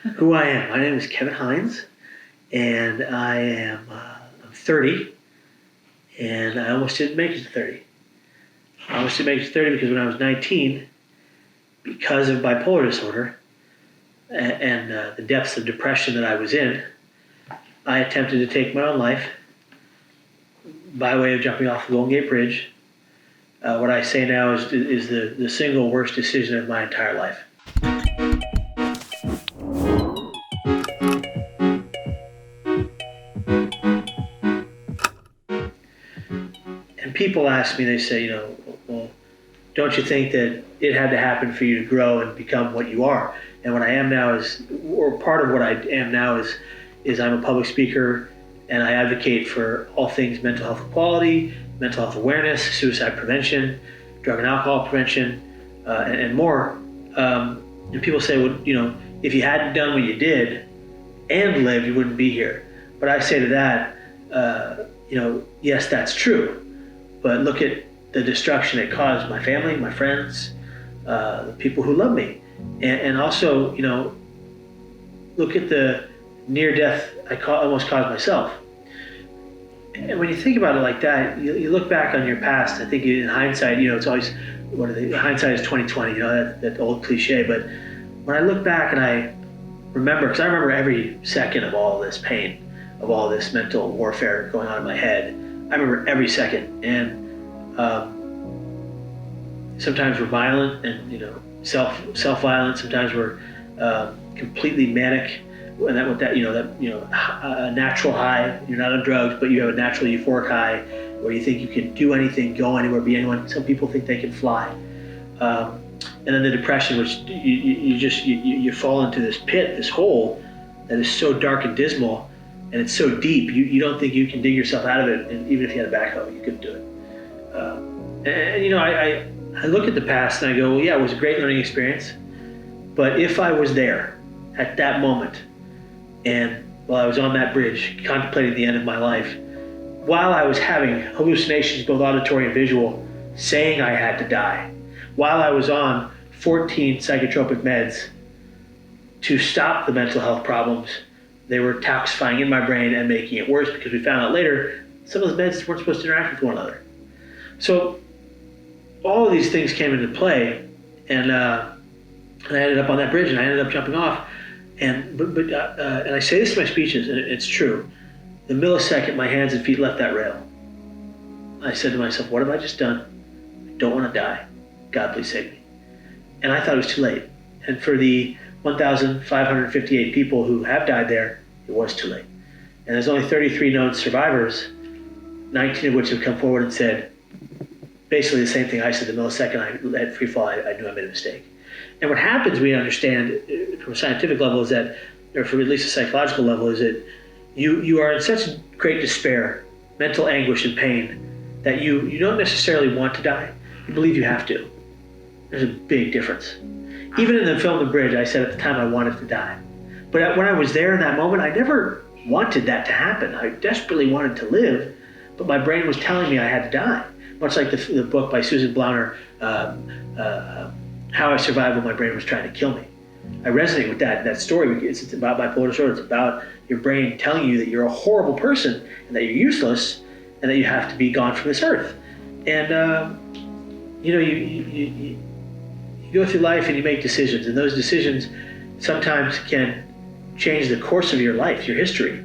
Who I am. My name is Kevin Hines, and I'm 30, and I almost didn't make it to 30. I almost didn't make it to 30 because when I was 19, because of bipolar disorder and the depths of depression that I was in, I attempted to take my own life by way of jumping off the Golden Gate Bridge. What I say now is the single worst decision of my entire life. And people ask me, they say, well, don't you think that it had to happen for you to grow and become what you are? And what I am now or part of what I am now is I'm a public speaker, and I advocate for all things mental health equality, mental health awareness, suicide prevention, drug and alcohol prevention, and more. And people say, well, if you hadn't done what you did and lived, you wouldn't be here. But I say to that, yes, that's true. But look at the destruction it caused my family, my friends, the people who love me. And also, look at the near death I almost caused myself. And when you think about it like that, you look back on your past. I think in hindsight, it's always hindsight is 20/20. That old cliche. But when I look back and I remember, because I remember every second of all this pain, of all this mental warfare going on in my head. I remember every second, and sometimes we're violent and self-violent. Sometimes we're completely manic. And a natural high. You're not on drugs, but you have a natural euphoric high where you think you can do anything, go anywhere, be anyone. Some people think they can fly. And then the depression, which you fall into this pit, this hole that is so dark and dismal, and it's so deep. You don't think you can dig yourself out of it, and even if you had a backhoe, you couldn't do it. I look at the past and I go, well, yeah, it was a great learning experience. But if I was there at that moment, and while I was on that bridge, contemplating the end of my life, while I was having hallucinations, both auditory and visual, saying I had to die, while I was on 14 psychotropic meds to stop the mental health problems, they were toxifying in my brain and making it worse, because we found out later some of those meds weren't supposed to interact with one another. So all of these things came into play, and I ended up on that bridge, and I ended up jumping off. And I say this in my speeches, and it's true. The millisecond my hands and feet left that rail, I said to myself, what have I just done? I don't want to die. God, please save me. And I thought it was too late. And for the 1,558 people who have died there, it was too late. And there's only 33 known survivors, 19 of which have come forward and said basically the same thing I said the millisecond I had free fall. I knew I made a mistake. And what happens, we understand from a scientific level, is that, or from at least a psychological level, is that you are in such great despair, mental anguish and pain, that you don't necessarily want to die. You believe you have to. There's a big difference. Even in the film The Bridge, I said at the time I wanted to die. But when I was there in that moment, I never wanted that to happen. I desperately wanted to live, but my brain was telling me I had to die. Much like the book by Susan Blauner, How I Survived When My Brain Was Trying to Kill Me. I resonate with that story. It's about bipolar disorder. It's about your brain telling you that you're a horrible person and that you're useless and that you have to be gone from this earth. And you go through life and you make decisions, and those decisions sometimes can change the course of your life, your history.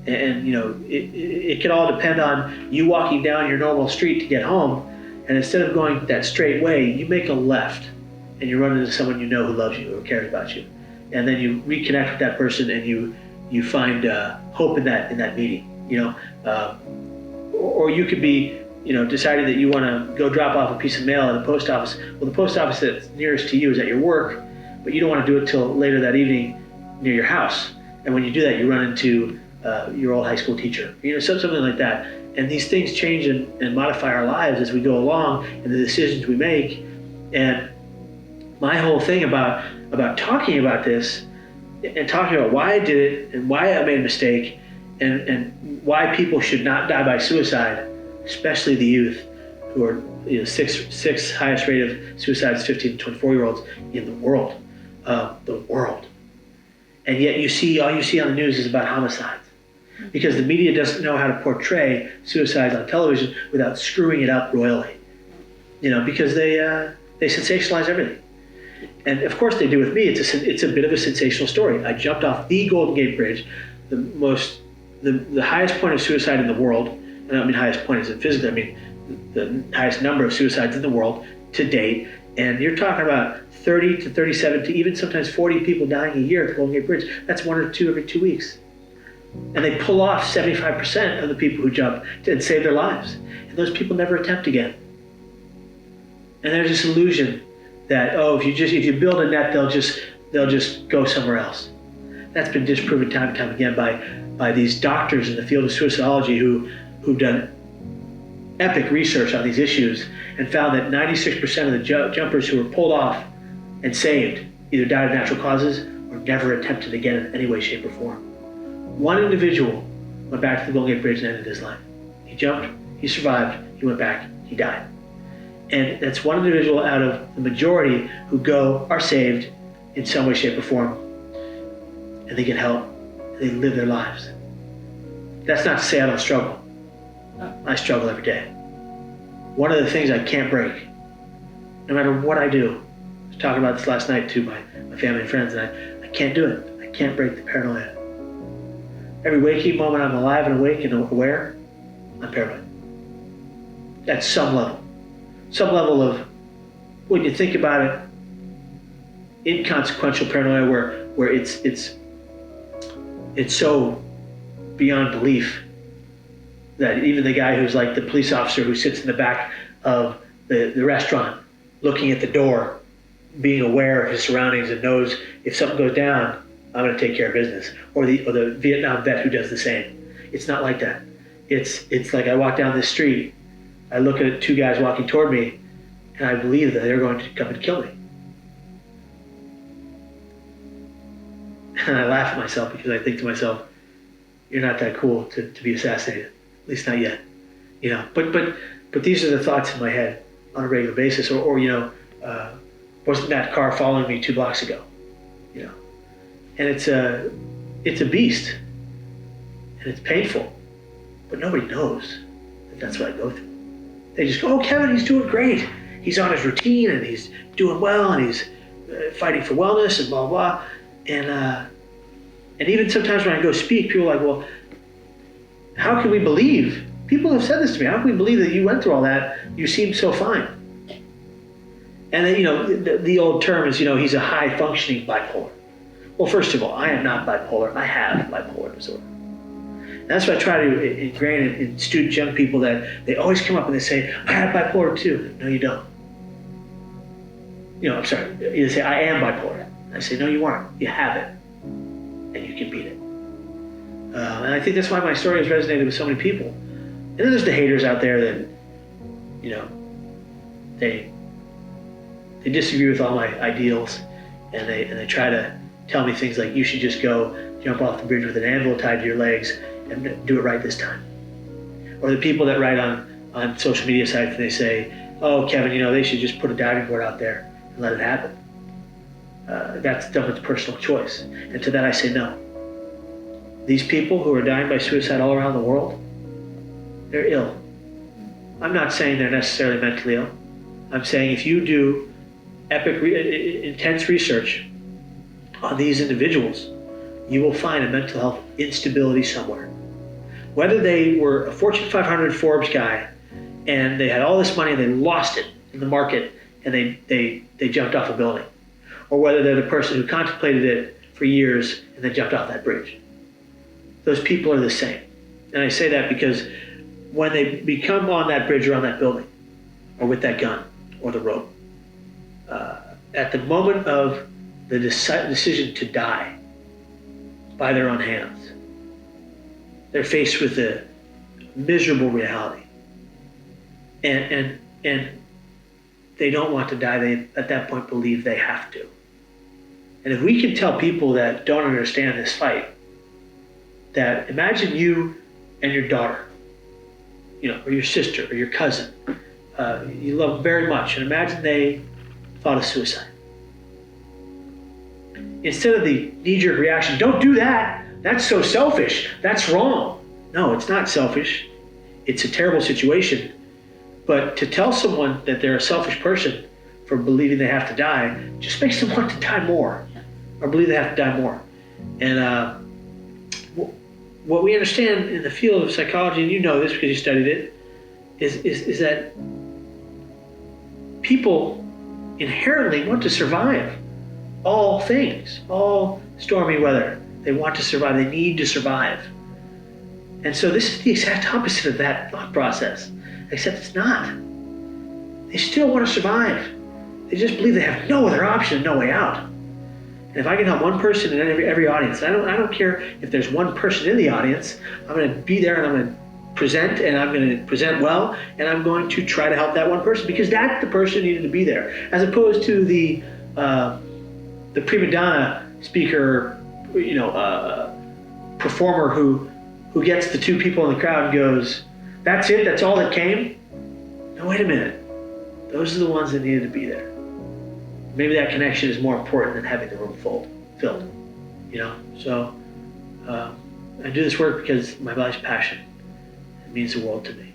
It can all depend on you walking down your normal street to get home, and instead of going that straight way, you make a left and you run into someone you know who loves you or cares about you. And then you reconnect with that person, and you find hope in that meeting. Or you could be deciding that you want to go drop off a piece of mail at the post office. Well, the post office that's nearest to you is at your work, but you don't want to do it till later that evening near your house. And when you do that, you run into your old high school teacher, something like that. And these things change and modify our lives as we go along, and the decisions we make. And my whole thing about talking about this and talking about why I did it and why I made a mistake and why people should not die by suicide, especially the youth, who are sixth highest rate of suicides, 15 to 24-year-olds in the world. And yet all you see on the news is about homicides. Because the media doesn't know how to portray suicides on television without screwing it up royally. Because they sensationalize everything. And of course they do with me. It's a bit of a sensational story. I jumped off the Golden Gate Bridge, the highest point of suicide in the world. And I don't mean highest point as in physically, I mean the highest number of suicides in the world to date. And you're talking about 30 to 37 to even sometimes 40 people dying a year at the Golden Gate Bridge. That's 1 or 2 every 2 weeks. And they pull off 75% of the people who jump and save their lives. And those people never attempt again. And there's this illusion that, if you build a net, they'll just go somewhere else. That's been disproven time and time again by these doctors in the field of suicidology who've done epic research on these issues and found that 96% of the jumpers who were pulled off and saved either died of natural causes or never attempted again in any way, shape, or form. One individual went back to the Golden Gate Bridge and ended his life. He jumped, he survived, he went back, he died. And that's one individual out of the majority who are saved in some way, shape, or form, and they get help, and they live their lives. That's not to say I don't struggle. I struggle every day. One of the things I can't break, no matter what I do, I was talking about this last night to my family and friends, and I can't do it. I can't break the paranoia. Every waking moment I'm alive and awake and aware, I'm paranoid. At some level. Some level of, when you think about it, inconsequential paranoia where it's so beyond belief that even the guy who's like the police officer who sits in the back of the restaurant looking at the door, being aware of his surroundings and knows if something goes down, I'm going to take care of business. Or the Vietnam vet who does the same. It's not like that. It's like I walk down this street, I look at 2 guys walking toward me, and I believe that they're going to come and kill me. And I laugh at myself because I think to myself, you're not that cool to be assassinated, at least not yet. But these are the thoughts in my head on a regular basis. Or wasn't that car following me 2 blocks ago? And it's a beast, and it's painful, but nobody knows that that's what I go through. They just go, Kevin, he's doing great. He's on his routine, and he's doing well, and he's fighting for wellness, and blah, blah. And even sometimes when I go speak, people are like, well, how can we believe? People have said this to me. How can we believe that you went through all that? You seem so fine. And then, the old term is, he's a high-functioning bipolar. Well, first of all, I am not bipolar. I have bipolar disorder. And that's what I try to ingrain in student young people, that they always come up and they say, I have bipolar too. No, you don't. I'm sorry. You say, I am bipolar. I say, no, you aren't. You have it. And you can beat it. And I think that's why my story has resonated with so many people. And then there's the haters out there that, they disagree with all my ideals, and they try to tell me things like, you should just go jump off the bridge with an anvil tied to your legs and do it right this time. Or the people that write on social media sites and they say, oh, Kevin, they should just put a diving board out there and let it happen. That's someone's personal choice. And to that I say no. These people who are dying by suicide all around the world, they're ill. I'm not saying they're necessarily mentally ill. I'm saying if you do intense research on these individuals, you will find a mental health instability somewhere. Whether they were a Fortune 500 Forbes guy and they had all this money and they lost it in the market and they jumped off a building, or whether they're the person who contemplated it for years and then jumped off that bridge. Those people are the same. And I say that because when they become on that bridge or on that building, or with that gun or the rope, at the moment of the decision to die by their own hands, they're faced with a miserable reality. And they don't want to die. They, at that point, believe they have to. And if we can tell people that don't understand this fight, that imagine you and your daughter, or your sister or your cousin, you love very much, and imagine they thought of suicide. instead of the knee-jerk reaction, don't do that, that's so selfish, that's wrong. No, it's not selfish. It's a terrible situation. But to tell someone that they're a selfish person for believing they have to die just makes them want to die more, or believe they have to die more. And what we understand in the field of psychology, and you know this because you studied it, is that people inherently want to survive all things, all stormy weather. They want to survive. They need to survive. And so this is the exact opposite of that thought process, except it's not. They still want to survive. They just believe they have no other option, no way out. And if I can help one person in every audience, I don't care if there's one person in the audience, I'm going to be there and I'm going to present, and I'm going to present well, and I'm going to try to help that one person because that's the person who needed to be there, as opposed to the prima donna speaker, performer who gets the two people in the crowd and goes, that's it, that's all that came? No, wait a minute. Those are the ones that needed to be there. Maybe that connection is more important than having the room filled. So I do this work because my life's passion. It means the world to me.